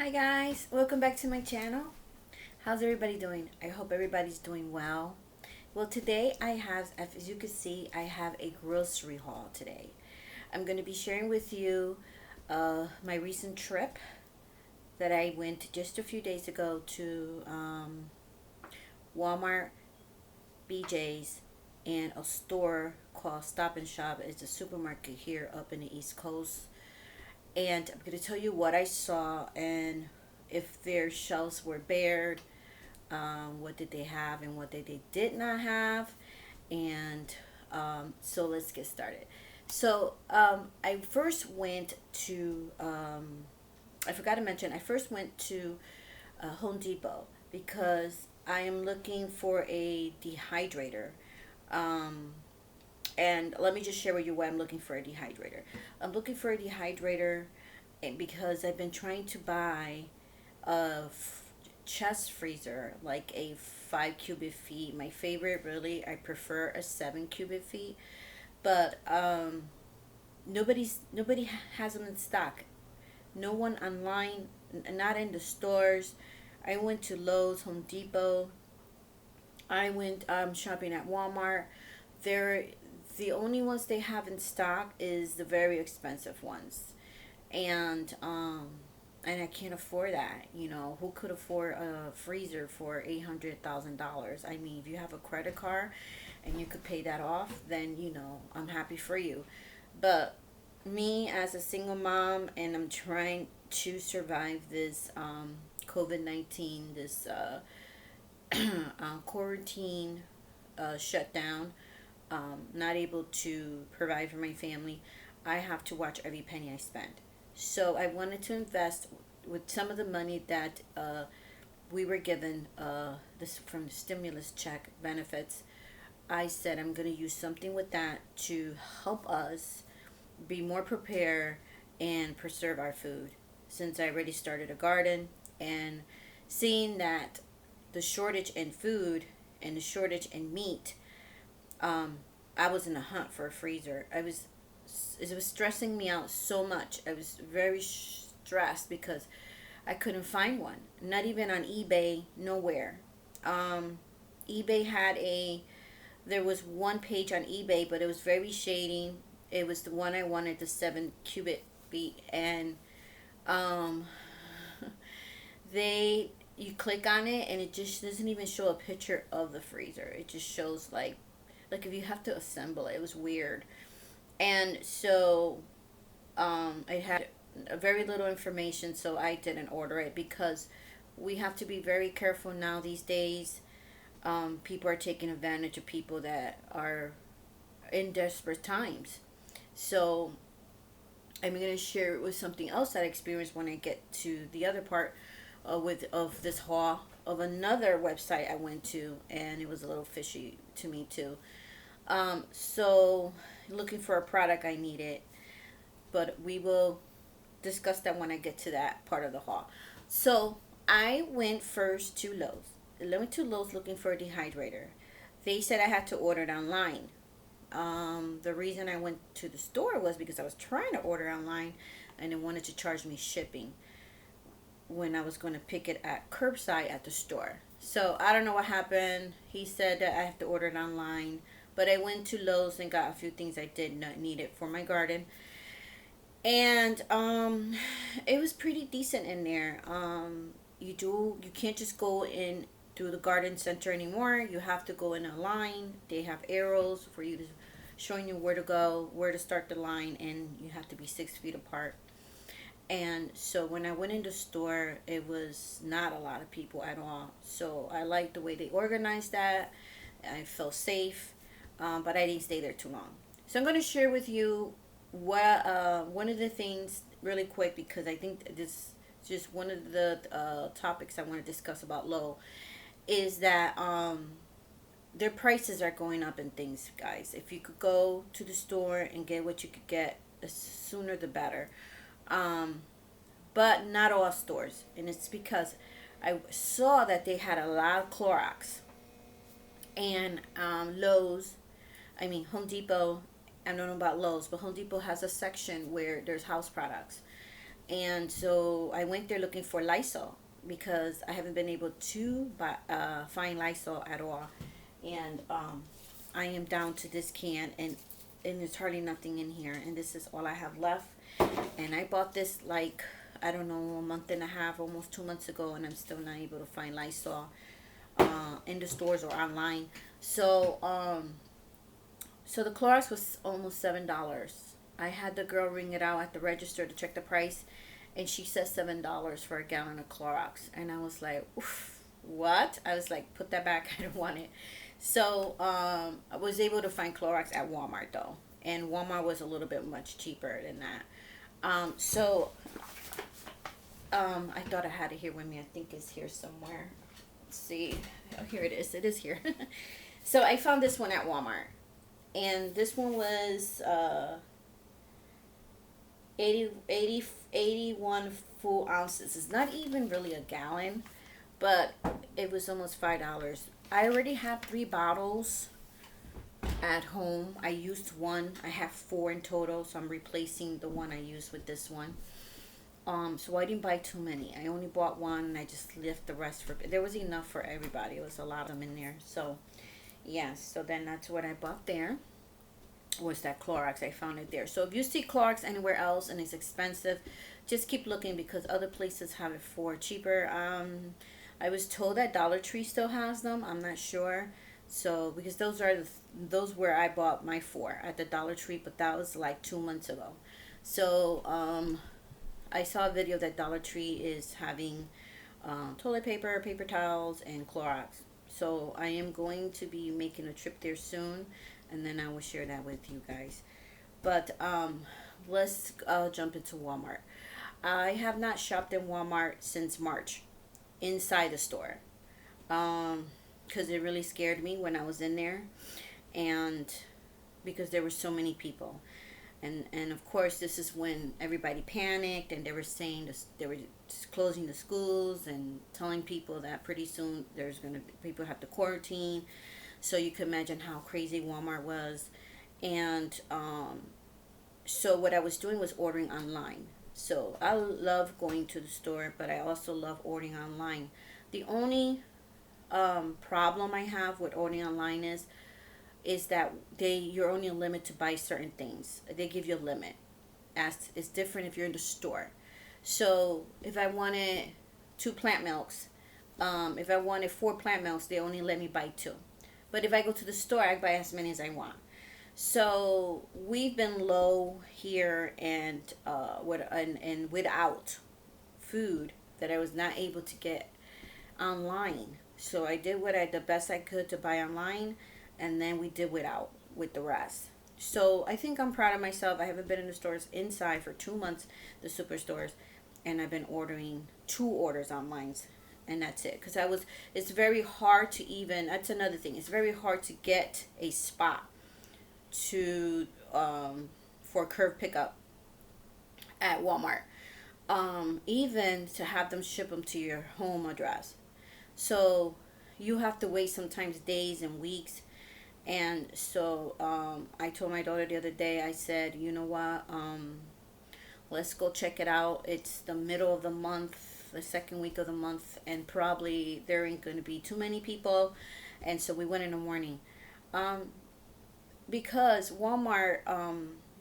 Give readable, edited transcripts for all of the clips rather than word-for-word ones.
Hi guys, welcome back to my channel. How's everybody doing? I hope everybody's doing well. Well, today I have, as you can see, I have a grocery haul today. I'm going to be sharing with you my recent trip that I went just a few days ago to Walmart, BJ's, and a store called Stop and Shop. It's a supermarket here up in the East Coast. And I'm going to tell you what I saw and if their shelves were bared, what did they have and what they did not have. And so let's get started. So I first went to, I forgot to mention, I first went to Home Depot because I am looking for a dehydrator. Um, and let me just share with you why I'm looking for a dehydrator. I'm looking for a dehydrator because I've been trying to buy a chest freezer, like a 5 cubic feet. My favorite, really, I prefer a 7 cubic feet, but nobody has them in stock. No one online, not in the stores. I went to Lowe's, Home Depot. I went shopping at Walmart. They're the only ones they have in stock is the very expensive ones, and I can't afford that. Who could afford a freezer for $800,000? I mean, if you have a credit card and you could pay that off, then I'm happy for you. But me as a single mom, and I'm trying to survive this COVID-19, this quarantine shutdown, not able to provide for my family, I have to watch every penny I spend. So I wanted to invest with some of the money that we were given this from the stimulus check benefits. I said I'm going to use something with that to help us be more prepared and preserve our food. Since I already started a garden and seeing that the shortage in food and the shortage in meat, um, I was in a hunt for a freezer. It was stressing me out so much. I was very stressed because I couldn't find one. Not even on eBay, nowhere. Um, eBay had there was one page on eBay, but it was very shady. It was the one I wanted, the 7 cubic feet, and um, you click on it and it just doesn't even show a picture of the freezer. It just shows like if you have to assemble it. It was weird. And so it had very little information, so I didn't order it because we have to be very careful now these days. People are taking advantage of people that are in desperate times. So I'm going to share it with something else that I experienced when I get to the other part with of this haul of another website I went to, and it was a little fishy to me too. So looking for a product I needed, but we will discuss that when I get to that part of the haul. So I went first to Lowe's. I went to Lowe's looking for a dehydrator. They said I had to order it online. The reason I went to the store was because I was trying to order online and they wanted to charge me shipping when I was going to pick it at curbside at the store. So I don't know what happened. He said that I have to order it online, but I went to Lowe's and got a few things I did not need it for my garden, and it was pretty decent in there. You can't just go in through the garden center anymore. You have to go in a line. They have arrows for you to showing you where to go, where to start the line, and you have to be 6 feet apart. And so when I went in the store, it was not a lot of people at all. So I liked the way they organized that. I felt safe, but I didn't stay there too long. So I'm going to share with you what one of the things really quick, because I think this is just one of the topics I want to discuss about Low, is that their prices are going up and things, guys. If you could go to the store and get what you could get, the sooner the better. Um, but not all stores, and it's because I saw that they had a lot of Clorox and Lowe's. I mean Home Depot. I don't know about Lowe's, but Home Depot has a section where there's house products. And so I went there looking for Lysol because I haven't been able to find Lysol at all. And I am down to this can, and there's hardly nothing in here. And this is all I have left. And I bought this like, I don't know, a month and a half, almost 2 months ago, and I'm still not able to find Lysol in the stores or online. So, so the Clorox was almost $7. I had the girl ring it out at the register to check the price, and she said $7 for a gallon of Clorox, and I was like, oof, what? I was like, put that back. I don't want it. So I was able to find Clorox at Walmart though, and Walmart was a little bit much cheaper than that. So I thought I had it here with me. I think it's here somewhere. Let's see. Oh, here it is. It is here. So I found this one at Walmart, and this one was 81 full ounces. It's not even really a gallon, but it was almost $5. I already have 3 bottles at home. I used one. I have 4 in total, so I'm replacing the one I used with this one. So I didn't buy too many. I only bought one, and I just left the rest for. There was enough for everybody. It was a lot of them in there. So, yes. So then that's what I bought there. Was that Clorox? I found it there. So if you see Clorox anywhere else and it's expensive, just keep looking because other places have it for cheaper. I was told that Dollar Tree still has them. I'm not sure. So because those where I bought my 4 at the Dollar Tree, but that was like 2 months ago. So I saw a video that Dollar Tree is having toilet paper, paper towels, and Clorox. So I am going to be making a trip there soon, and then I will share that with you guys. But let's jump into Walmart. I have not shopped in Walmart since March inside the store because it really scared me when I was in there, and because there were so many people. And of course, this is when everybody panicked, and they were saying this, they were just closing the schools and telling people that pretty soon there's going to be people have to quarantine. So you can imagine how crazy Walmart was. And so what I was doing was ordering online. So I love going to the store, but I also love ordering online. The only problem I have with ordering online is that you're only a limit to buy certain things. They give you a limit. As it's different if you're in the store. So if I wanted 2 plant milks, if I wanted 4 plant milks, they only let me buy 2. But if I go to the store, I buy as many as I want. So we've been low here, and without food that I was not able to get online. So I did the best I could to buy online, and then we did without with the rest. So I think I'm proud of myself. I haven't been in the stores inside for 2 months, the superstores, and I've been ordering 2 orders online, and that's it. Because it's very hard to even. That's another thing. It's very hard to get a spot to for curb pickup at Walmart. Even to have them ship them to your home address. So you have to wait sometimes days and weeks. And so I told my daughter the other day, I said, you know what, let's go check it out. It's the middle of the month, the second week of the month, and probably there ain't going to be too many people. And so we went in the morning. Because Walmart,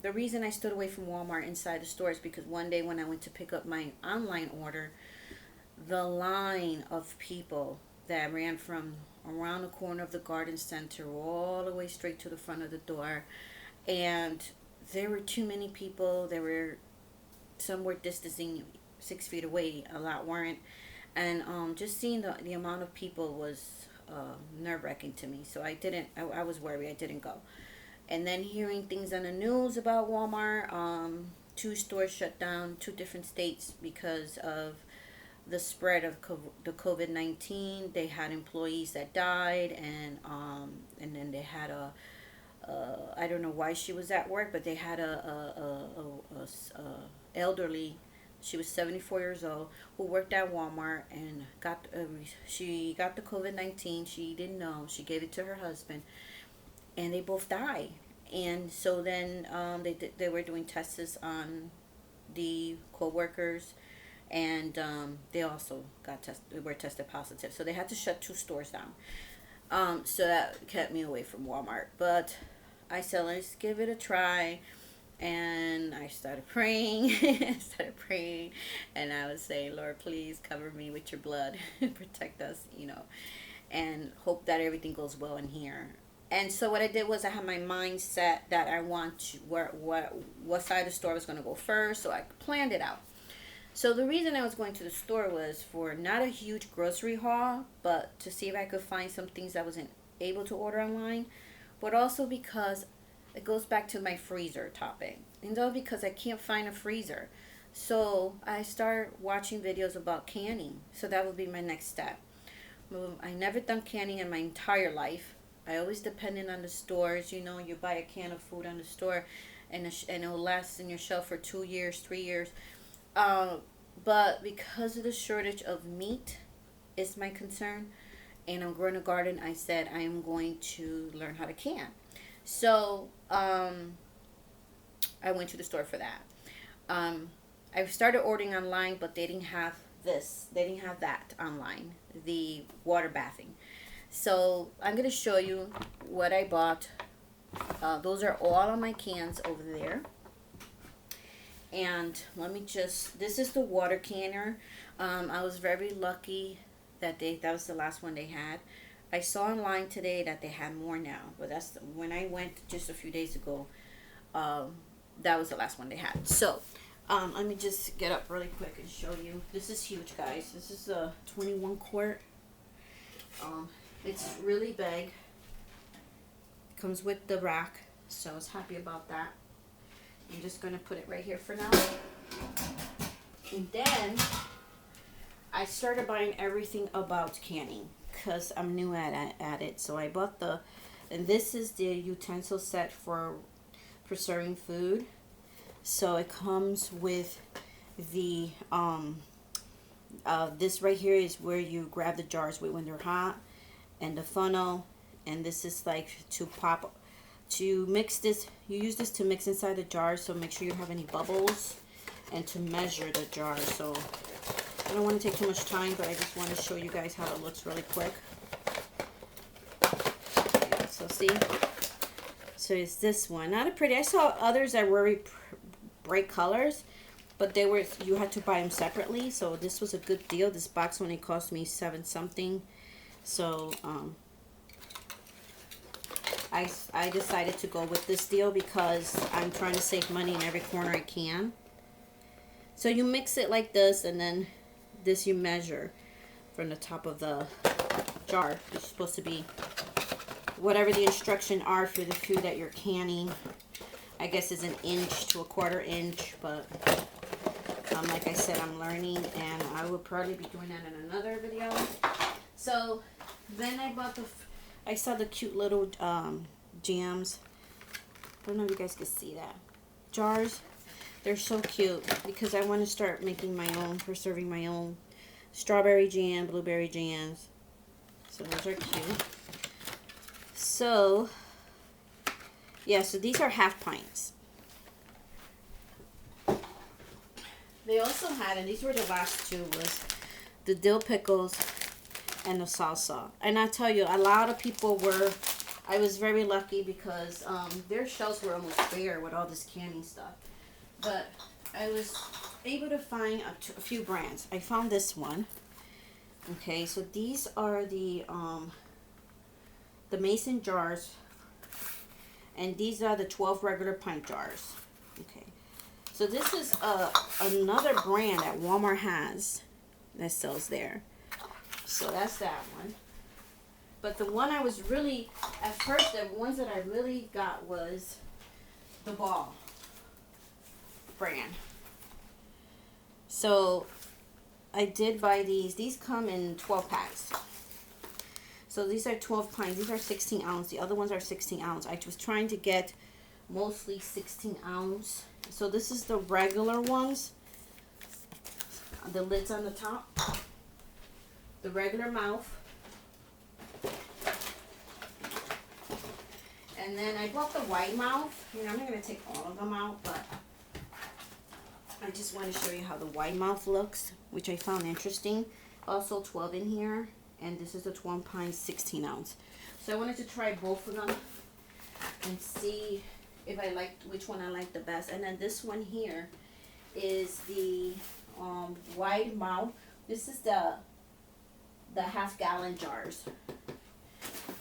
the reason I stood away from Walmart inside the store is because one day when I went to pick up my online order, the line of people that ran from around the corner of the garden center all the way straight to the front of the door, and there were too many people. Some were distancing 6 feet away, a lot weren't, and just seeing the amount of people was nerve-wracking to me. So I was worried. I didn't go. And then hearing things on the news about Walmart, 2 stores shut down, 2 different states because of the spread of the COVID-19. They had employees that died, and then they had I don't know why she was at work, but they had a elderly. She was 74 years old who worked at Walmart and she got the COVID-19. She didn't know. She gave it to her husband, and they both died. And so then they were doing tests on the co-workers, and they also were tested positive. So they had to shut 2 stores down. So that kept me away from Walmart. But I said, let's give it a try. And I started praying. And I was saying, Lord, please cover me with your blood. Protect us, and hope that everything goes well in here. And so what I did was I had my mind set that I want to, what side of the store was going to go first. So I planned it out. So the reason I was going to the store was for not a huge grocery haul, but to see if I could find some things I wasn't able to order online, but also because it goes back to my freezer topic. And though because I can't find a freezer. So I start watching videos about canning. So that would be my next step. I never done canning in my entire life. I always depended on the stores. You buy a can of food on the store and it will last in your shelf for 2 years, 3 years. But because of the shortage of meat is my concern, and I'm growing a garden, I said I am going to learn how to can. So I went to the store for that. I started ordering online, but they didn't have this. They didn't have that online, the water bathing. So I'm going to show you what I bought. Those are all of my cans over there. And this is the water canner. I was very lucky that was the last one they had. I saw online today that they had more now, but when I went just a few days ago, that was the last one they had. So let me just get up really quick and show you. This is huge, guys. This is a 21 quart. It's really big. Comes with the rack, so I was happy about that. I'm just going to put it right here for now. And then I started buying everything about canning because I'm new at it. So I bought and this is the utensil set for preserving food. So it comes with the, this right here is where you grab the jars when they're hot, and the funnel, and this is like to mix this. You use this to mix inside the jar, so make sure you don't have any bubbles, and to measure the jar. So I don't want to take too much time, but I just want to show you guys how it looks really quick. Yeah, so see, so it's this one, not a pretty. I saw others that were very bright colors, but you had to buy them separately. So this was a good deal. This box only cost me $7 something. So I decided to go with this deal because I'm trying to save money in every corner I can. So you mix it like this, and then this you measure from the top of the jar. It's supposed to be whatever the instructions are for the food that you're canning. I guess is 1 inch to 1/4 inch, but like I said, I'm learning, and I will probably be doing that in another video. So then I saw the cute little jams. I don't know if you guys can see that. Jars. They're so cute because I want to start making my own, preserving my own strawberry jam, blueberry jams. So those are cute. So, yeah, so these are half pints. They also had, and these were the last two, was the dill pickles and the salsa. And I tell you, a lot of people I was very lucky because their shelves were almost bare with all this canning stuff. But I was able to find a few brands. I found this one. Okay, so these are the mason jars, and these are the 12 regular pint jars. Okay, so this is another brand that Walmart has that sells there. So that's that one. But the one I was really, at first, the ones that I really got was the Ball brand. So I did buy these. These come in 12 packs. So these are 12 pints. These are 16 ounce. The other ones are 16 ounce. I was trying to get mostly 16 ounce. So this is the regular ones. The lid's on the top. The regular mouth. And then I bought the white mouth. You know, I'm not going to take all of them out, but I just want to show you how the wide mouth looks, which I found interesting. Also 12 in here, and this is a 12 pint 16 ounce. So I wanted to try both of them and see if I liked which one I like the best. And then this one here is the wide mouth. This is the half-gallon jars.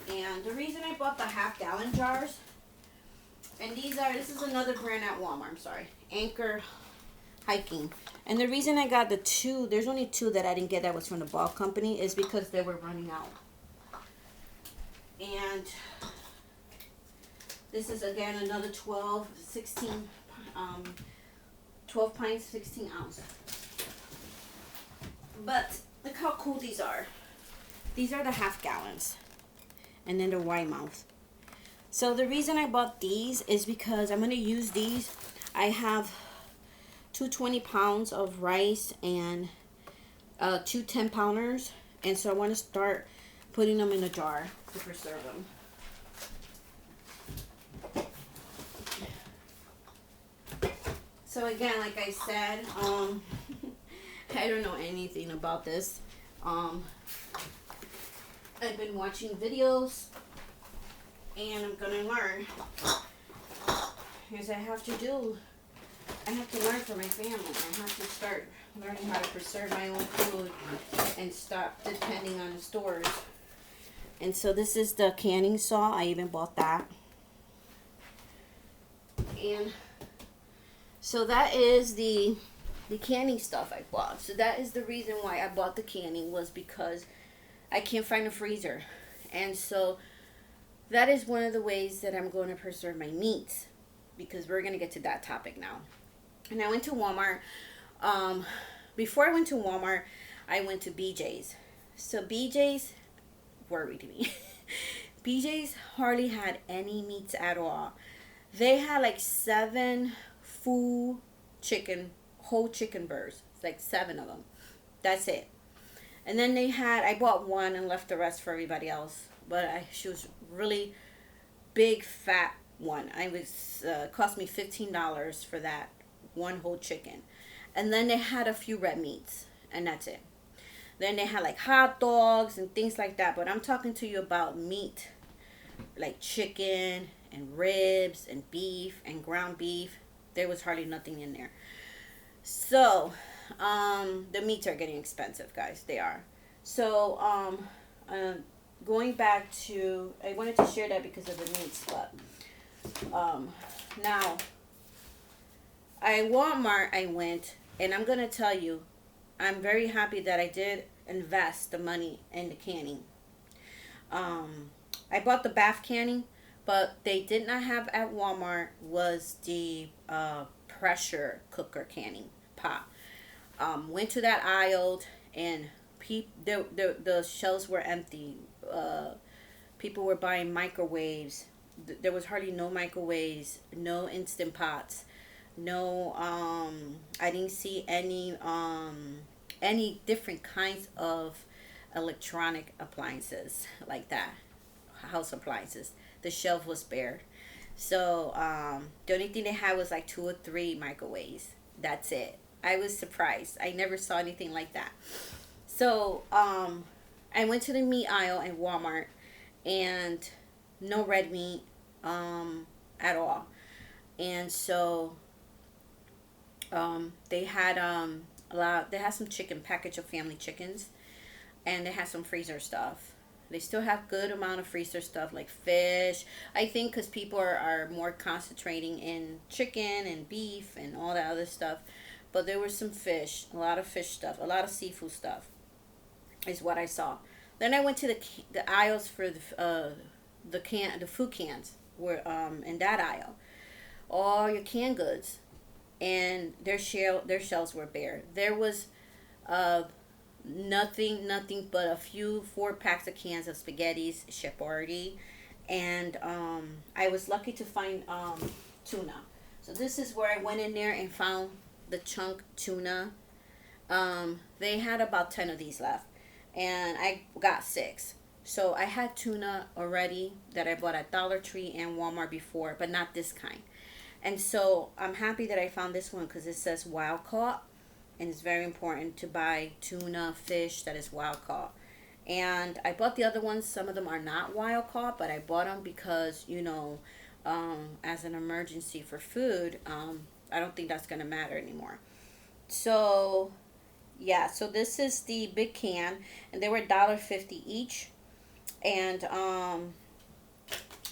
And the reason I bought the half-gallon jars, and this is another brand at Walmart, I'm sorry, Anchor Hiking. And the reason I got the two, there's only two that I didn't get that was from the Ball Company, is because they were running out. And this is again another 12 pints, 16 ounce. But look how cool these are. These are the half gallons. And then the wide mouth. So the reason I bought these is because I'm going to use these. I have 220 pounds of rice and 2 10-pounders. And so I want to start putting them in a jar to preserve them. So again, like I said, I don't know anything about this. I've been watching videos and I'm gonna learn, because I have to learn for my family. I have to start learning how to preserve my own food and stop depending on the stores. And so this is the canning saw. I even bought that. And so that is the canning stuff I bought. So that is the reason why I bought the canning, was because I can't find a freezer. And so that is one of the ways that I'm going to preserve my meats, because we're going to get to that topic now. And I went to Walmart. Before I went to Walmart, I went to BJ's. So BJ's worried me. BJ's hardly had any meats at all. They had like 7 full whole chicken burgers. It's like 7 of them. That's it. And then I bought one and left the rest for everybody else. But she was really big, fat one. Cost me $15 for that one whole chicken. And then they had a few red meats, and that's it. Then they had like hot dogs and things like that. But I'm talking to you about meat, like chicken and ribs and beef and ground beef. There was hardly nothing in there. So the meats are getting expensive, guys. They are. So going back to, I wanted to share that because of the meats, but now at Walmart I went, and I'm gonna tell you, I'm very happy that I did invest the money in the canning. I bought the bath canning, but they did not have at Walmart was the pressure cooker canning pot. Went to that aisle, and the shelves were empty. People were buying microwaves. There was hardly no microwaves, no instant pots, no. I didn't see any different kinds of electronic appliances like that, house appliances. The shelf was bare. So the only thing they had was like 2 or 3 microwaves. That's it. I was surprised. I never saw anything like that. So I went to the meat aisle at Walmart, and no red meat at all. And so they had they had some chicken, package of family chickens, and they had some freezer stuff. They still have good amount of freezer stuff like fish. I think because people are more concentrating in chicken and beef and all that other stuff. But there was some fish, a lot of fish stuff, a lot of seafood stuff is what I saw. Then I went to the aisles for the food cans were in that aisle. All your canned goods, and their shelves were bare. There was nothing but a few 4 packs of cans of spaghettis, Shepardi, and I was lucky to find tuna. So this is where I went in there and found the chunk tuna. They had about 10 of these left, and I got 6. So I had tuna already that I bought at Dollar Tree and Walmart before, but not this kind. And so I'm happy that I found this one because it says wild caught, and it's very important to buy tuna, fish that is wild caught. And I bought the other ones. Some of them are not wild caught, but I bought them because, as an emergency for food, I don't think that's going to matter anymore. So, yeah, so this is the big can, and they were $1.50 each. And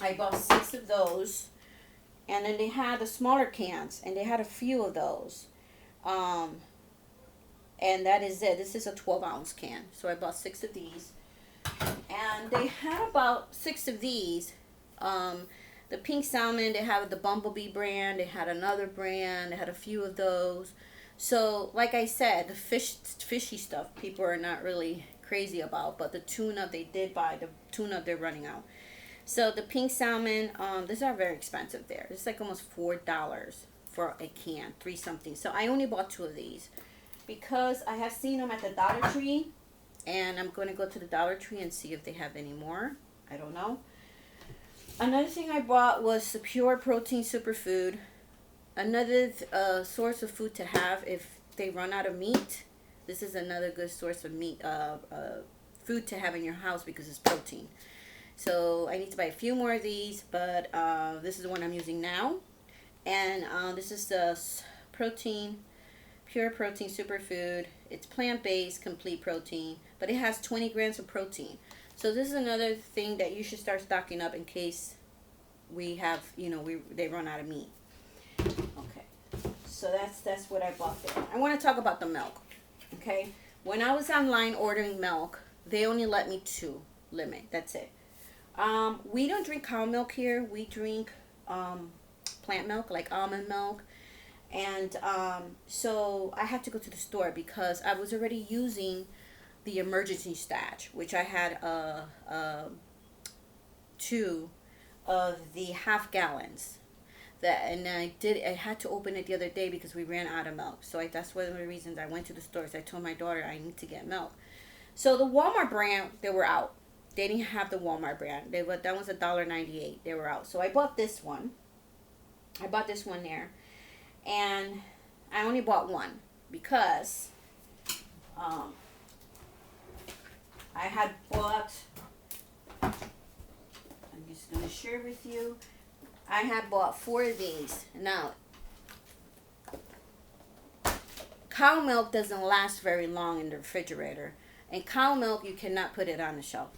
I bought six of those. And then they had the smaller cans, and they had a few of those. Um, and that is it. This is a 12-ounce can. So I bought six of these. And they had about six of these. The pink salmon, they have the Bumblebee brand. They had another brand. They had a few of those. So, like I said, the fishy stuff, people are not really crazy about. But the tuna, they did buy. The tuna, they're running out. So the pink salmon, these are very expensive there. It's like almost $4 for a can, three something. So I only bought two of these because I have seen them at the Dollar Tree, and I'm going to go to the Dollar Tree and see if they have any more. I don't know. Another thing I bought was the pure protein superfood. Another source of food to have if they run out of meat. This is another good source of meat, food to have in your house because it's protein. So I need to buy a few more of these, but this is the one I'm using now. And this is the protein, pure protein superfood. It's plant-based, complete protein, but it has 20 grams of protein. So this is another thing that you should start stocking up in case we have, they run out of meat. Okay, so that's what I bought there. I want to talk about the milk. Okay, when I was online ordering milk, they only let me two limit. That's it. We don't drink cow milk here. We drink plant milk, like almond milk. And so I had to go to the store because I was already using the emergency stash, which I had two of the half gallons. And I had to open it the other day because we ran out of milk. So that's one of the reasons I went to the store. So I told my daughter I need to get milk. So the Walmart brand, they were out. They didn't have the Walmart brand. That was $1.98. They were out. So I bought this one. I bought this one there. And I only bought one because I had bought, I'm just going to share with you. I had bought four of these. Now, cow milk doesn't last very long in the refrigerator. And cow milk, you cannot put it on the shelf.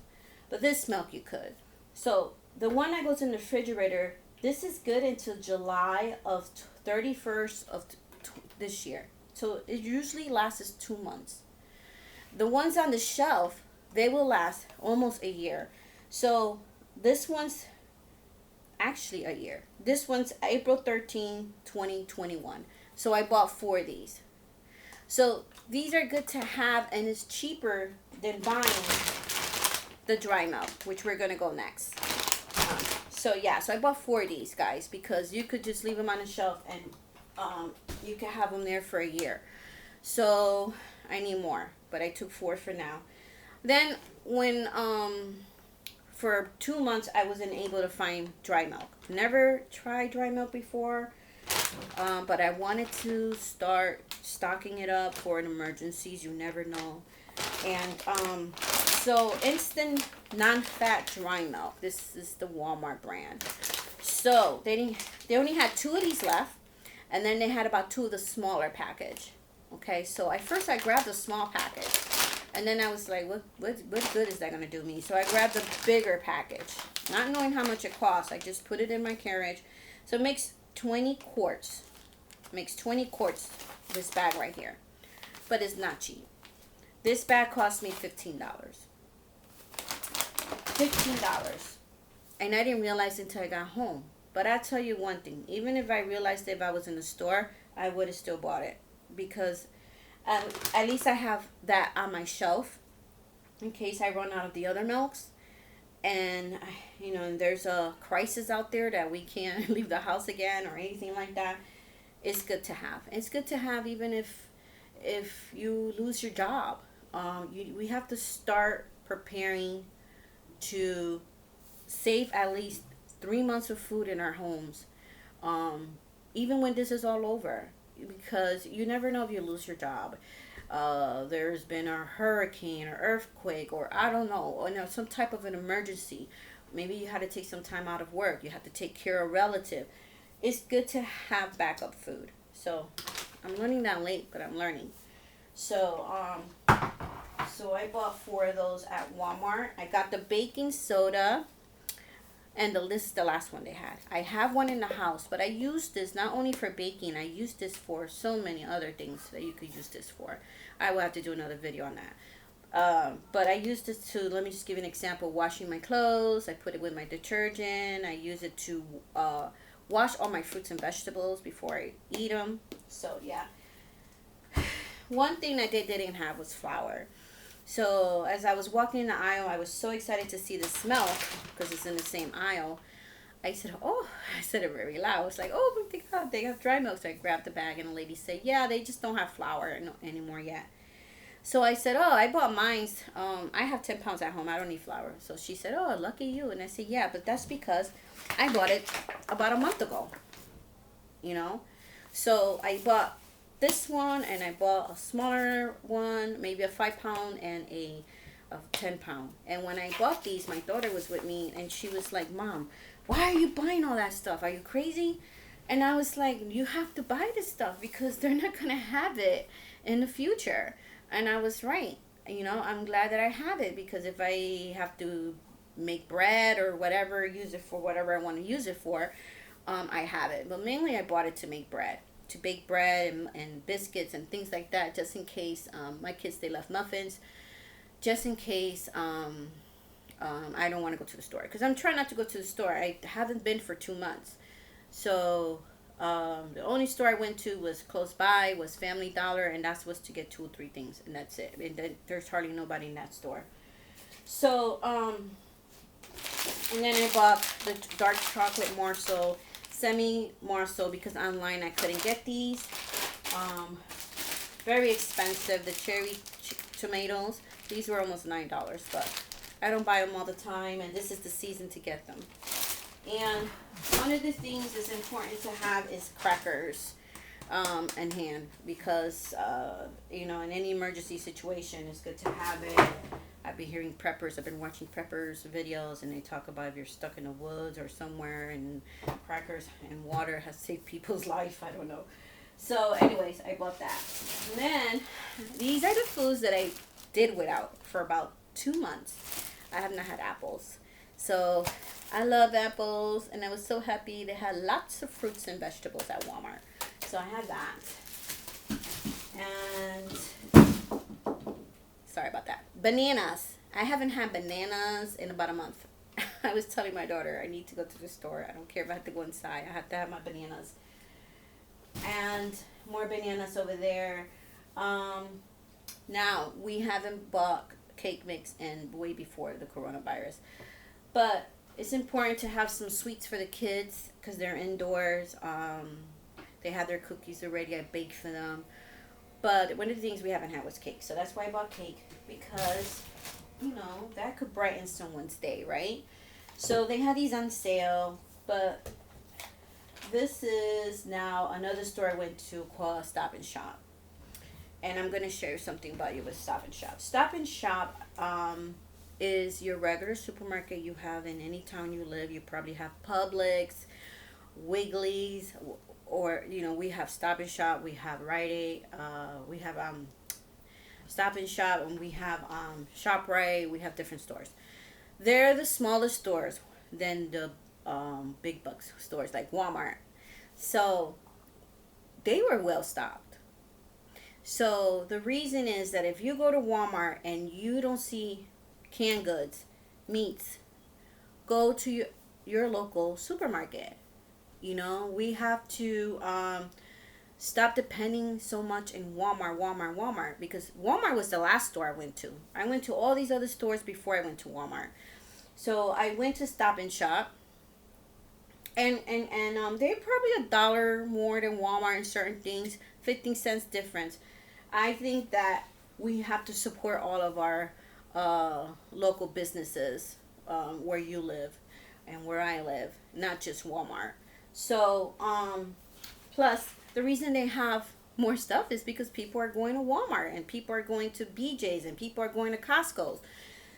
But this milk you could. So the one that goes in the refrigerator, this is good until July of 31st of this year. So it usually lasts 2 months. The ones on the shelf, they will last almost a year. So this one's actually a year. This one's April 13, 2021. So I bought four of these. So these are good to have, and it's cheaper than buying the dry milk, which we're going to go next. So I bought four of these, guys, because you could just leave them on the shelf and you can have them there for a year. So I need more, but I took four for now. Then when for 2 months I wasn't able to find dry milk. Never tried dry milk before, but I wanted to start stocking it up for emergencies. You never know. And so instant non-fat dry milk. This is the Walmart brand. So they only had two of these left, and then they had about two of the smaller package. Okay, so I grabbed the small package, and then I was like, what good is that gonna do me? So I grabbed the bigger package, not knowing how much it costs. I just put it in my carriage. So it makes 20 quarts. Makes 20 quarts. This bag right here, but it's not cheap. This bag cost me $15. $15. And I didn't realize until I got home. But I'll tell you one thing. Even if I realized if I was in the store, I would have still bought it. Because at least I have that on my shelf in case I run out of the other milks. And, and there's a crisis out there that we can't leave the house again or anything like that. It's good to have. It's good to have even if you lose your job. We have to start preparing to save at least 3 months of food in our homes. even when this is all over, because you never know if you lose your job. There's been a hurricane or earthquake, or I don't know, or, some type of an emergency. Maybe you had to take some time out of work. You had to take care of a relative. It's good to have backup food. So I'm learning that late, but I'm learning. So so I bought 4 of those at Walmart. I got the baking soda, and this is the last one they had. I have one in the house, but I use this not only for baking. I use this for so many other things that you could use this for. I will have to do another video on that. But I use this to, let me just give you an example, washing my clothes. I put it with my detergent. I use it to wash all my fruits and vegetables before I eat them. So yeah. One thing that they didn't have was flour. So as I was walking in the aisle, I was so excited to see the smell, because it's in the same aisle. I said, oh, I said it very loud. I was like, oh, they have dry milk. So I grabbed the bag, and the lady said, yeah, they just don't have flour anymore yet. So I said, oh, I bought mine. I have 10 pounds at home. I don't need flour. So she said, oh, lucky you. And I said, yeah, but that's because I bought it about a month ago, you know. So I bought this one, and I bought a smaller one, maybe a 5 pound and a 10 pound. And when I bought these, my daughter was with me, and she was like, Mom, why are you buying all that stuff? Are you crazy? And I was like, you have to buy this stuff because they're not going to have it in the future. And I was right. You know, I'm glad that I have it, because if I have to make bread or whatever, use it for whatever I want to use it for, I have it. But mainly I bought it to make bread, to bake bread and biscuits and things like that, just in case my kids, they left muffins, just in case I don't want to go to the store, because I'm trying not to go to the store. I haven't been for 2 months. So the only store I went to was close by, was Family Dollar, and that was to get 2 or 3 things, and that's it. And then there's hardly nobody in that store. So and then I bought the dark chocolate morsel, semi morsel, because online I couldn't get these. Very expensive. The cherry tomatoes, these were almost $9, but I don't buy them all the time, and this is the season to get them. And one of the things that's important to have is crackers in hand, because you know, in any emergency situation, it's good to have it. I've been hearing preppers. I've been watching preppers videos, and they talk about if you're stuck in the woods or somewhere, and crackers and water has saved people's life. I don't know. So, anyways, I bought that. And then these are the foods that I did without for about 2 months. I have not had apples. So I love apples, and I was so happy. They had lots of fruits and vegetables at Walmart. So I had that. And sorry about that. Bananas. I haven't had bananas in about a month. I was telling my daughter, I need to go to the store. I don't care if I have to go inside. I have to have my bananas. And more bananas over there. Now, we haven't bought cake mix in way before the coronavirus. But it's important to have some sweets for the kids, because they're indoors. They have their cookies already. I baked for them. But one of the things we haven't had was cake. So that's why I bought cake, because, you know, that could brighten someone's day, right? So they had these on sale. But this is now another store I went to called Stop&Shop. And I'm going to share something about you with Stop&Shop. Stop&Shop is your regular supermarket you have in any town you live. You probably have Publix, Wiggly's, or, you know, we have Stop&Shop, we have Rite Aid, we have Stop&Shop, and we have ShopRite. We have different stores. They're the smallest stores than the big bucks stores like Walmart. So they were well stocked. So the reason is that if you go to Walmart and you don't see canned goods, meats, go to your local supermarket. You know, we have to stop depending so much in Walmart, because Walmart was the last store I went to. I went to all these other stores before I went to Walmart. So I went to Stop&Shop, and they're probably $1 more than Walmart in certain things, 50 cents difference. I think that we have to support all of our local businesses where you live and where I live, not just Walmart. So Plus, the reason they have more stuff is because people are going to Walmart and people are going to BJ's and people are going to Costco's.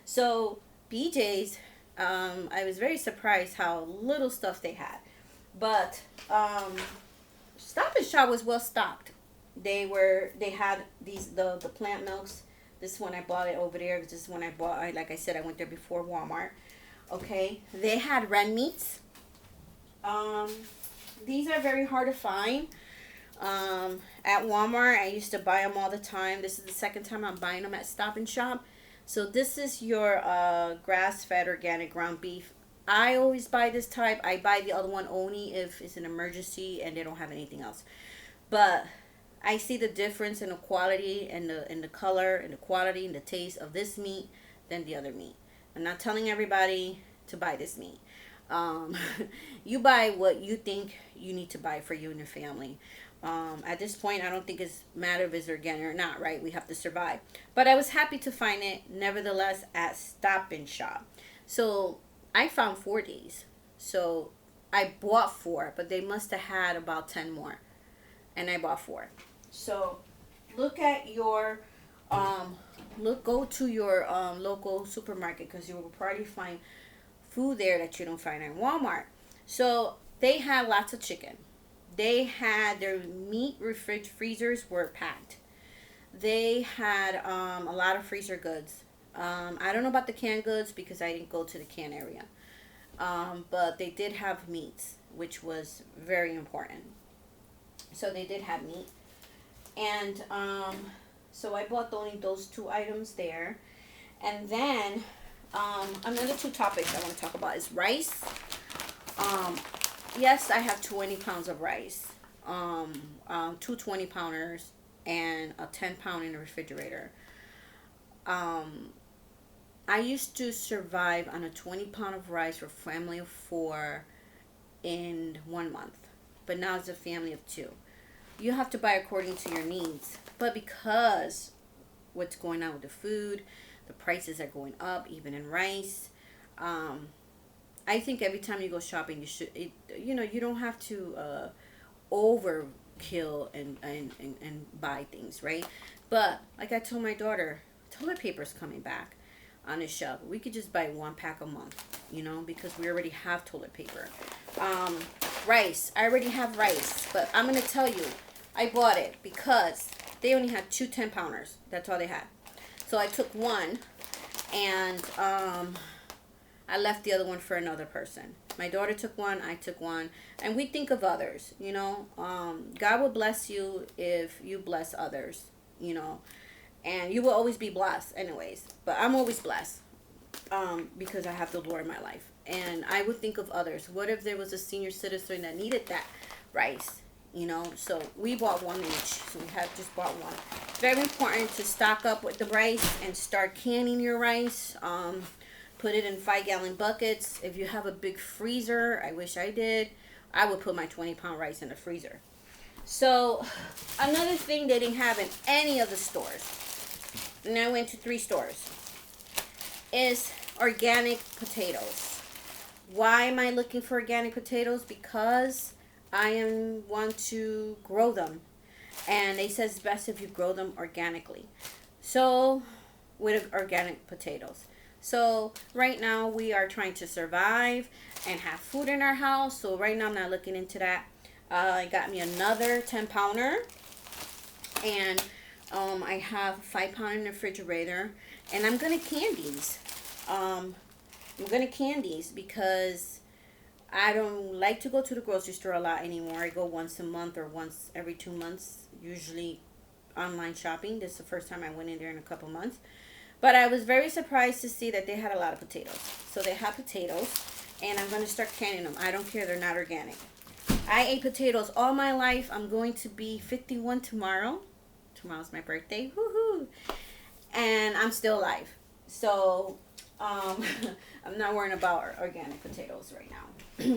So BJ's, I was very surprised how little stuff they had. But Stop and Shop was well stocked. They had the plant milks. This one I bought it over there. This one I bought. Like I said, I went there before Walmart. Okay, they had red meats. Um, these are very hard to find. At Walmart, I used to buy them all the time. This is the second time I'm buying them at Stop and Shop. So this is your grass-fed organic ground beef. I always buy this type. I buy the other one only if it's an emergency and they don't have anything else. But I see the difference in the quality and the color and the quality and the taste of this meat than the other meat. I'm not telling everybody to buy this meat. Um, you buy what you think you need to buy for you and your family. At this point, I don't think it's matter if it's organic or not, right? We have to survive. But I was happy to find it, nevertheless, at Stop and Shop. So I found 4 days. So I bought four, but they must have had about 10 more. And I bought four. So look at your, go to your local supermarket because you will probably find food there that you don't find at Walmart. So they had lots of chicken. They had their meat freezers were packed. They had a lot of freezer goods. I don't know about the canned goods because I didn't go to the can area. But they did have meats, which was very important. So they did have meat. And so I bought only those two items there. And then another two topics I want to talk about is rice. Yes, I have 20 pounds of rice. Two 20-pounders and a 10-pound in the refrigerator. I used to survive on a 20-pound of rice for a family of four in 1 month. But now it's a family of two. You have to buy according to your needs. But because what's going on with the food, the prices are going up, even in rice. I think every time you go shopping, you don't have to overkill and buy things, right? But like I told my daughter, toilet paper's coming back on the shelf. We could just buy 1 pack a month, because we already have toilet paper. Rice, I already have rice, but I'm gonna tell you, I bought it because they only had two 10-pounders. That's all they had. So I took one, and I left the other one for another person. My daughter took one, I took one, and we think of others, God will bless you if you bless others, and you will always be blessed anyways. But I'm always blessed because I have the Lord in my life. And I would think of others. What if there was a senior citizen that needed that rice? So we bought one each. So we have just bought one. Very important to stock up with the rice and start canning your rice. Put it in 5-gallon buckets. If you have a big freezer, I wish I did, I would put my 20-pound rice in the freezer. So another thing they didn't have in any of the stores, and I went to 3 stores, is organic potatoes. Why am I looking for organic potatoes? Because I want to grow them. And they says it's best if you grow them organically. So, with organic potatoes. So, right now we are trying to survive and have food in our house. So, right now I'm not looking into that. I got me another 10-pounder. And I have a 5-pound in the refrigerator. And I'm going to can these. I'm going to can these because I don't like to go to the grocery store a lot anymore. I go once a month or once every 2 months, usually online shopping. This is the first time I went in there in a couple months. But I was very surprised to see that they had a lot of potatoes. So they have potatoes, and I'm going to start canning them. I don't care. They're not organic. I ate potatoes all my life. I'm going to be 51 tomorrow. Tomorrow's my birthday. Woohoo! And I'm still alive. So I'm not worrying about organic potatoes right now.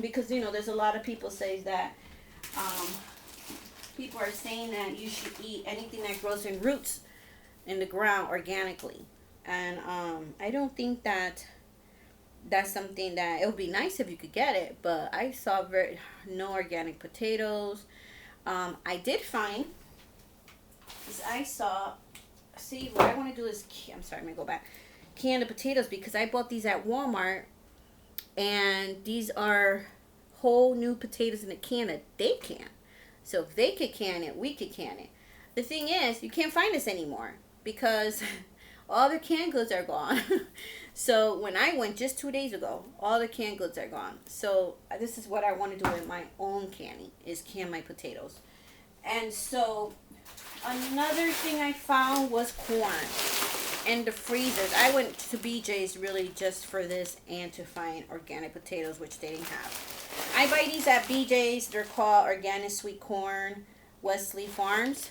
Because, there's a lot of people say that people are saying that you should eat anything that grows in roots in the ground organically. And I don't think that that's something that it would be nice if you could get it. But I saw no organic potatoes. I did find, because I saw, see, what I want to do is, I'm sorry, I'm going to go back. Can the potatoes, because I bought these at Walmart, and these are whole new potatoes in a can that they can. So if they could can it, we could can it. The thing is, you can't find this anymore because all the canned goods are gone. So when I went just 2 days ago, all the canned goods are gone. So this is what I want to do with my own canning, is can my potatoes. And so another thing I found was corn and the freezers. I went to BJ's really just for this and to find organic potatoes, which they didn't have. I buy these at BJ's. They're called Organic Sweet Corn, Wesley Farms.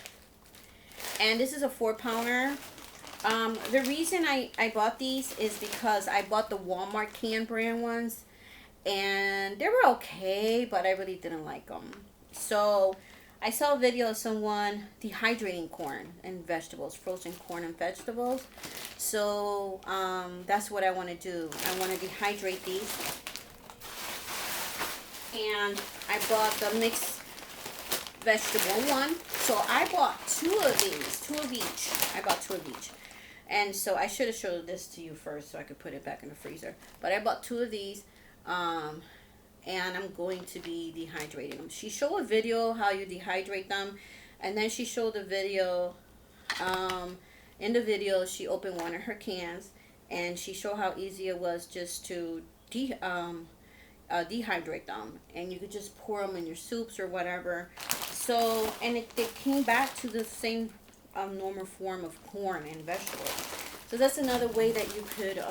And this is a 4-pounder. The reason I bought these is because I bought the Walmart can brand ones. And they were okay, but I really didn't like them. So I saw a video of someone dehydrating corn and vegetables, frozen corn and vegetables. So that's what I want to do. I want to dehydrate these. And I bought the mixed vegetable one. So I bought 2 of these, 2 of each. I bought 2 of each. And so I should have showed this to you first so I could put it back in the freezer. But I bought 2 of these. And I'm going to be dehydrating them. She showed a video how you dehydrate them, and then she showed a video. In the video, she opened one of her cans, and she showed how easy it was just to dehydrate them, and you could just pour them in your soups or whatever. So, and it came back to the same normal form of corn and vegetables. So that's another way that you could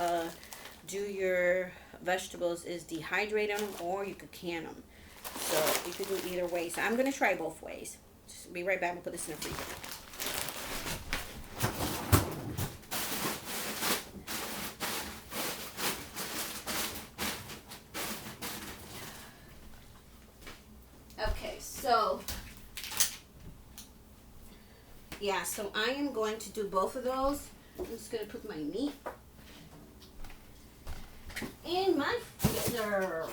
do your vegetables, is dehydrate them, or you could can them. So you could do either way. So I'm going to try both ways. Just be right back. We'll put this in the freezer. Okay, so yeah, so I am going to do both of those. I'm just going to put my meat in my freezer.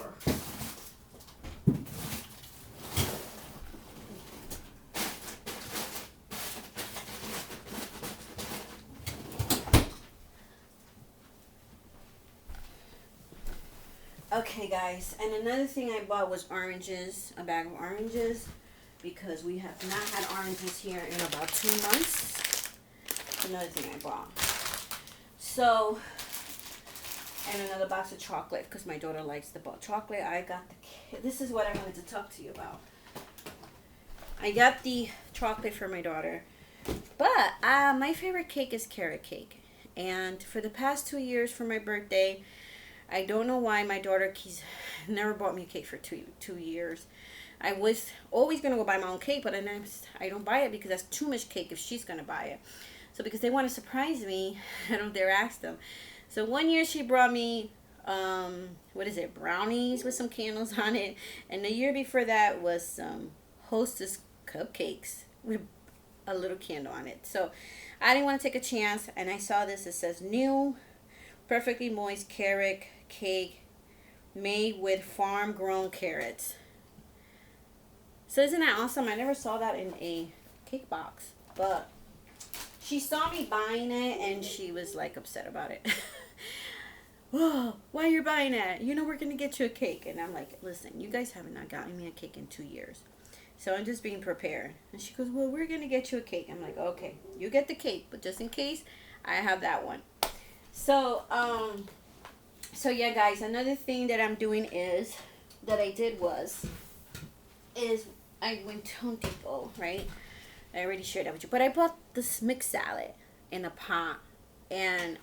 Okay guys, and another thing I bought was oranges, a bag of oranges, because we have not had oranges here in about 2 months. Another thing I bought. So, and another box of chocolate, because my daughter likes the chocolate. I got this is what I wanted to talk to you about. I got the chocolate for my daughter, but my favorite cake is carrot cake. And for the past 2 years for my birthday, I don't know why my daughter never bought me a cake for two years. I was always going to go buy my own cake, but I don't buy it because that's too much cake if she's going to buy it. So because they want to surprise me, I don't dare ask them. So one year she brought me, brownies with some candles on it. And the year before that was some Hostess cupcakes with a little candle on it. So I didn't want to take a chance, and I saw this. It says new, perfectly moist carrot cake made with farm-grown carrots. So isn't that awesome? I never saw that in a cake box, but she saw me buying it, and she was like upset about it. Whoa, why are you buying that? You know we're going to get you a cake. And I'm like, listen, you guys have not gotten me a cake in 2 years. So I'm just being prepared. And she goes, well, we're going to get you a cake. I'm like, okay, you get the cake, but just in case, I have that one. So, so yeah, guys, another thing that I'm doing is I went to Home Depot, right? I already shared that with you. But I bought this mixed salad in a pot. And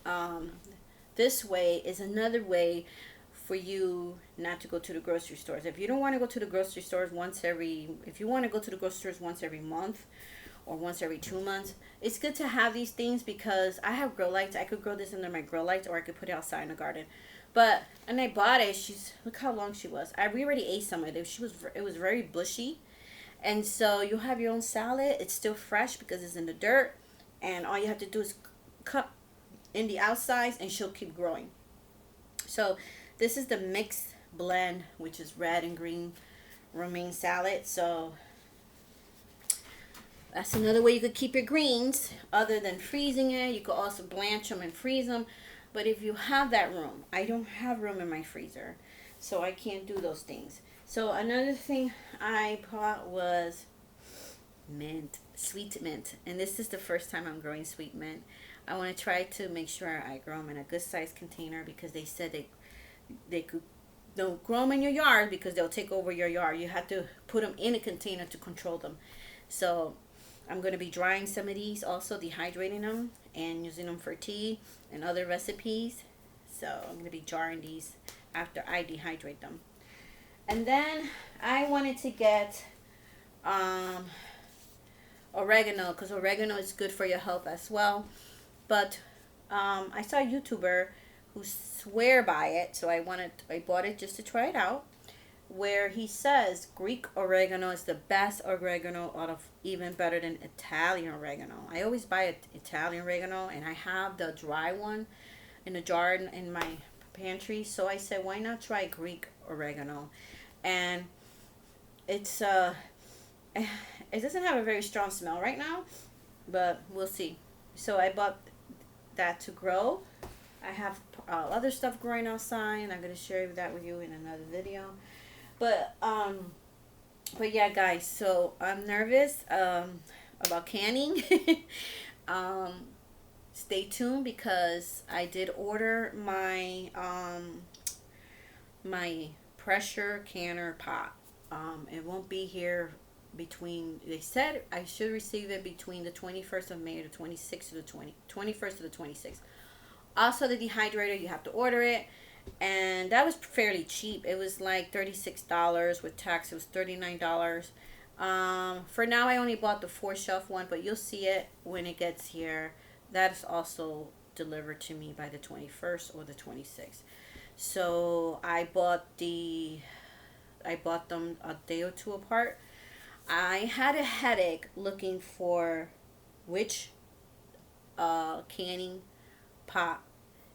this way is another way for you not to go to the grocery stores. If you don't want to go to the grocery stores if you want to go to the grocery stores once every month or once every 2 months, it's good to have these things because I have grow lights. I could grow this under my grow lights, or I could put it outside in the garden. And I bought it. Look how long she was. We already ate some of it. It was very bushy. And so you have your own salad. It's still fresh because it's in the dirt. And all you have to do is cut in the outsides and she'll keep growing. So this is the mixed blend, which is red and green romaine salad. So That's another way you could keep your greens other than freezing it. You could also blanch them and freeze them. But if you have that room, I don't have room in my freezer, so I can't do those things. So another thing I bought was mint, sweet mint. And this is the first time I'm growing sweet mint. I want to try to make sure I grow them in a good sized container because they said they could don't grow them in your yard because they'll take over your yard. You have to put them in a container to control them. So I'm going to be drying some of these, also dehydrating them and using them for tea and other recipes. So I'm going to be jarring these after I dehydrate them. And then I wanted to get oregano because oregano is good for your health as well. But I saw a YouTuber who swear by it, so I bought it just to try it out. Where he says Greek oregano is the best oregano out of even better than Italian oregano. I always buy Italian oregano, and I have the dry one in a jar in my pantry. So I said, why not try Greek oregano? And it's it doesn't have a very strong smell right now, but we'll see. So I bought that to grow. I have other stuff growing outside, and I'm gonna share that with you in another video. But yeah, guys. So I'm nervous about canning. Stay tuned because I did order my my pressure canner pot. It won't be here between. They said I should receive it between the 21st of May or the 26th to the 21st to the 26th. Also, the dehydrator, you have to order it. And that was fairly cheap. It was like $36 with tax. It was $39. For now, I only bought the 4-shelf one, but you'll see it when it gets here. That is also delivered to me by the 21st or the 26th. So I bought them a day or two apart. I had a headache looking for which canning pot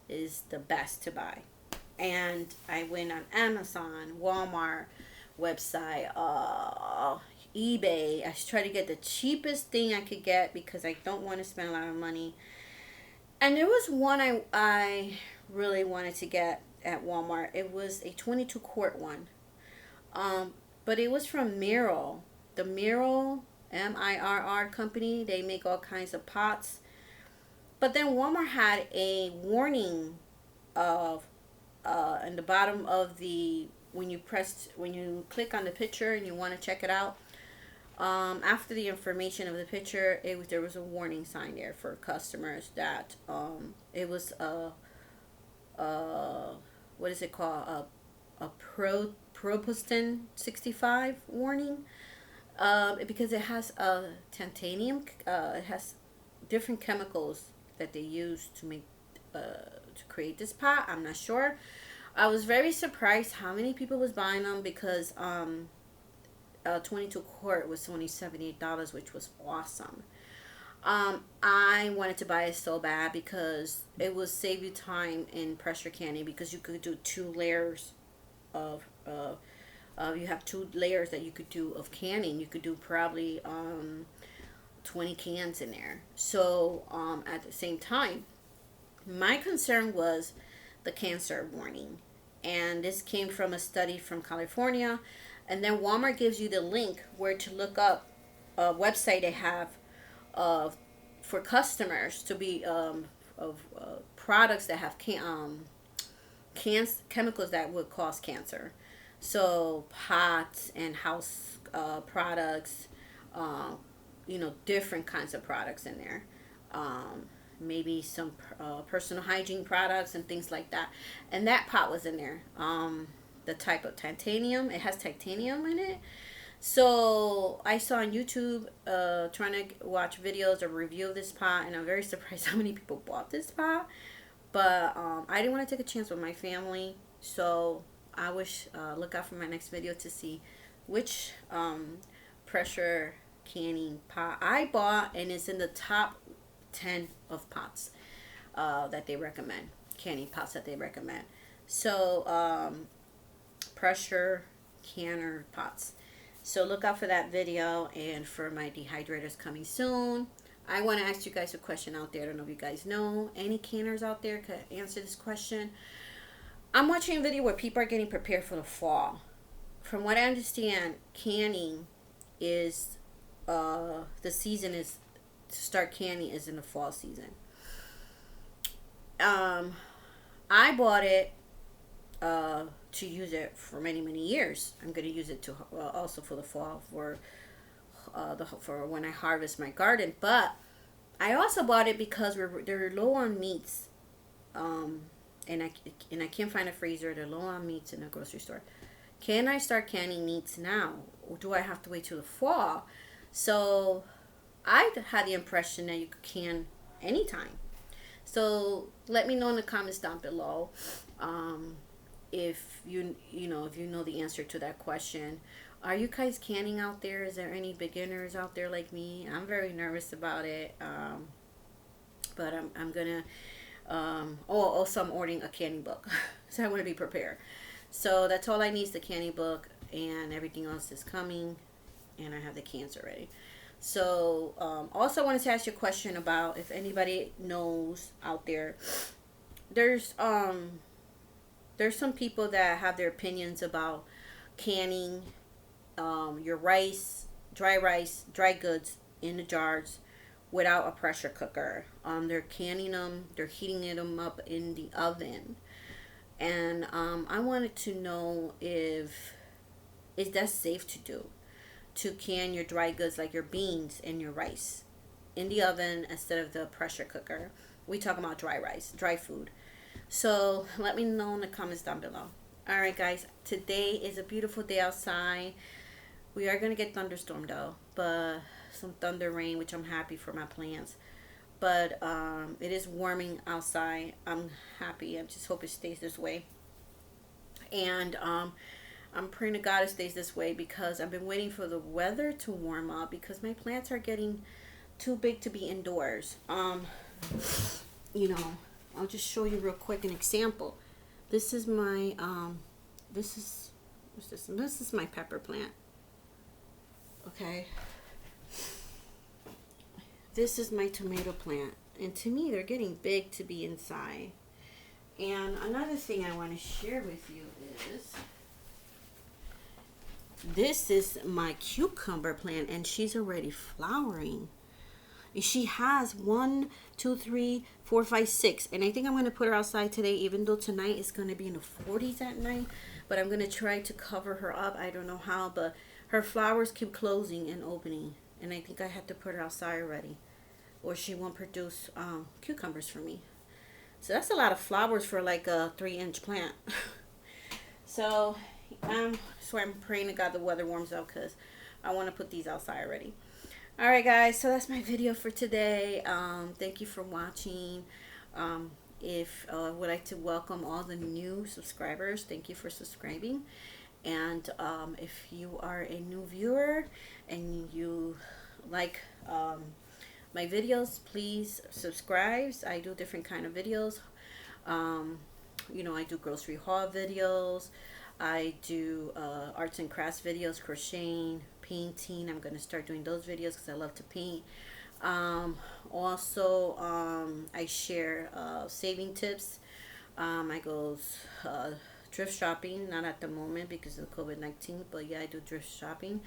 is the best to buy. And I went on Amazon, Walmart website, eBay. I tried to get the cheapest thing I could get because I don't want to spend a lot of money. And there was one I really wanted to get at Walmart. It was a 22 quart one. But it was from Mirror. The Mirror, Mirror company. They make all kinds of pots. But then Walmart had a warning of in the bottom of when you click on the picture and you want to check it out. After the information of the picture, there was a warning sign there for customers that it was what is it called, a Propostin 65 warning, because it has titanium. It has different chemicals that they use to make to create this pot. I'm not sure. I was very surprised how many people was buying them because 22 quart was only $78, which was awesome. I wanted to buy it so bad because it would save you time in pressure canning because you could do 2 layers of you have 2 layers that you could do of canning. You could do probably 20 cans in there. So at the same time, my concern was the cancer warning. And this came from a study from California. And then Walmart gives you the link where to look up a website they have for customers to be of products that have chemicals that would cause cancer. So pots and house products, different kinds of products in there. Maybe some personal hygiene products and things like that. And that pot was in there. The type of titanium. It has titanium in it. So I saw on YouTube trying to watch videos or review of this pot, and I'm very surprised how many people bought this pot. But I didn't want to take a chance with my family, so I wish look out for my next video to see which pressure canning pot I bought, and it's in the top 10 of pots that they recommend, canning pots that they recommend. So pressure canner pots. So look out for that video and for my dehydrators coming soon. I want to ask you guys a question out there. I don't know if you guys know. Any canners out there could answer this question. I'm watching a video where people are getting prepared for the fall. From what I understand, canning is the season is to start canning is in the fall season. I bought it to use it for many years. I'm going to use it to also for the fall for when I harvest my garden. But I also bought it because they're low on meats, and I can't find a freezer. They're low on meats in the grocery store. Can I start canning meats now, or do I have to wait till the fall? So I had the impression that you could can anytime. So let me know in the comments down below if if you know the answer to that question. Are you guys canning out there? Is there any beginners out there like me? I'm very nervous about it, but I'm gonna. Also, I'm ordering a canning book, so I want to be prepared. So that's all I need is the canning book, and everything else is coming, and I have the cans already. So also I wanted to ask you a question about if anybody knows out there. There's some people that have their opinions about canning your rice, dry goods in the jars without a pressure cooker. They're canning them, they're heating them up in the oven, and I wanted to know if is that safe to do, to can your dry goods like your beans and your rice in the oven instead of the pressure cooker. We talk about dry rice, dry food. So let me know in the comments down below. All right, guys. Today is a beautiful day outside. We are gonna get thunderstorm though, but some thunder rain, which I'm happy for my plants. But it is warming outside. I'm happy. I just hope it stays this way. And I'm praying to God it stays this way because I've been waiting for the weather to warm up because my plants are getting too big to be indoors. You know, I'll just show you real quick an example. This is my this is what's this? This is my pepper plant. Okay. This is my tomato plant, and to me they're getting big to be inside. And another thing I want to share with you is this is my cucumber plant, and she's already flowering. She has 1, 2, 3, 4, 5, 6, and I think I'm going to put her outside today, even though tonight is going to be in the 40s at night. But I'm going to try to cover her up. I don't know how, but her flowers keep closing and opening, and I think I have to put her outside already, or she won't produce cucumbers for me. So that's a lot of flowers for like a 3-inch plant. So I'm praying to God the weather warms up because I want to put these outside already. All right, guys. So that's my video for today. Thank you for watching. If would like to welcome all the new subscribers. Thank you for subscribing. And if you are a new viewer and you like my videos, please subscribe. I do different kind of videos. I do grocery haul videos. I do arts and crafts videos, crocheting, painting. I'm going to start doing those videos because I love to paint. Also, I share saving tips. I go thrift shopping, not at the moment because of COVID-19, but yeah, I do thrift shopping.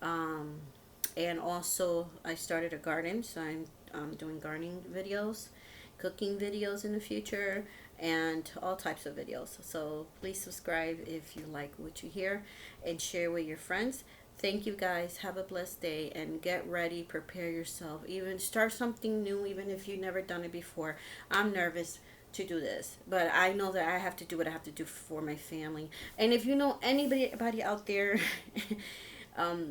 And also, I started a garden, so I'm doing gardening videos, cooking videos in the future, and all types of videos. So please subscribe if you like what you hear, and share with your friends. Thank you, guys. Have a blessed day, and get ready. Prepare yourself. Even start something new, even if you've never done it before. I'm nervous to do this, but I know that I have to do what I have to do for my family. And if you know anybody out there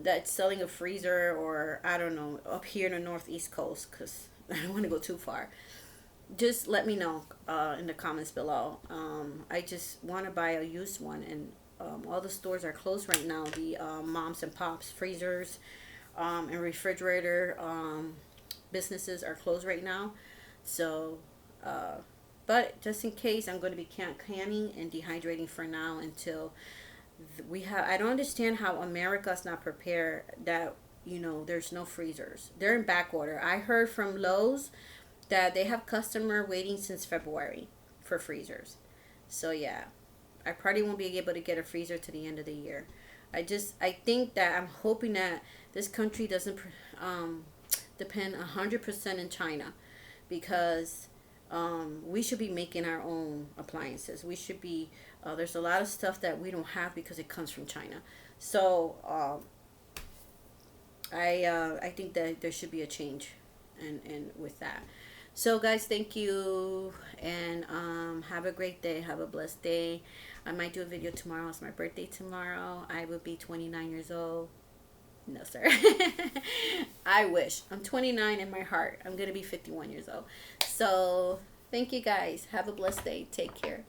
that's selling a freezer, or I don't know, up here in the Northeast Coast, because I don't want to go too far, just let me know in the comments below. I just want to buy a used one, and all the stores are closed right now. The moms and pops freezers and refrigerator businesses are closed right now. So but just in case, I'm going to be canning and dehydrating for now until I don't understand how America's not prepared, that there's no freezers. They're in back order. I heard from Lowe's that they have customer waiting since February for freezers. So yeah, I probably won't be able to get a freezer to the end of the year. I think that I'm hoping that this country doesn't depend 100% in China, because we should be making our own appliances. We should be there's a lot of stuff that we don't have because it comes from China. So I think that there should be a change, and with that. So guys, thank you, and have a great day. Have a blessed day. I might do a video tomorrow. It's my birthday tomorrow. I will be 29 years old. No, sir. I wish. I'm 29 in my heart. I'm going to be 51 years old. So, thank you guys. Have a blessed day. Take care.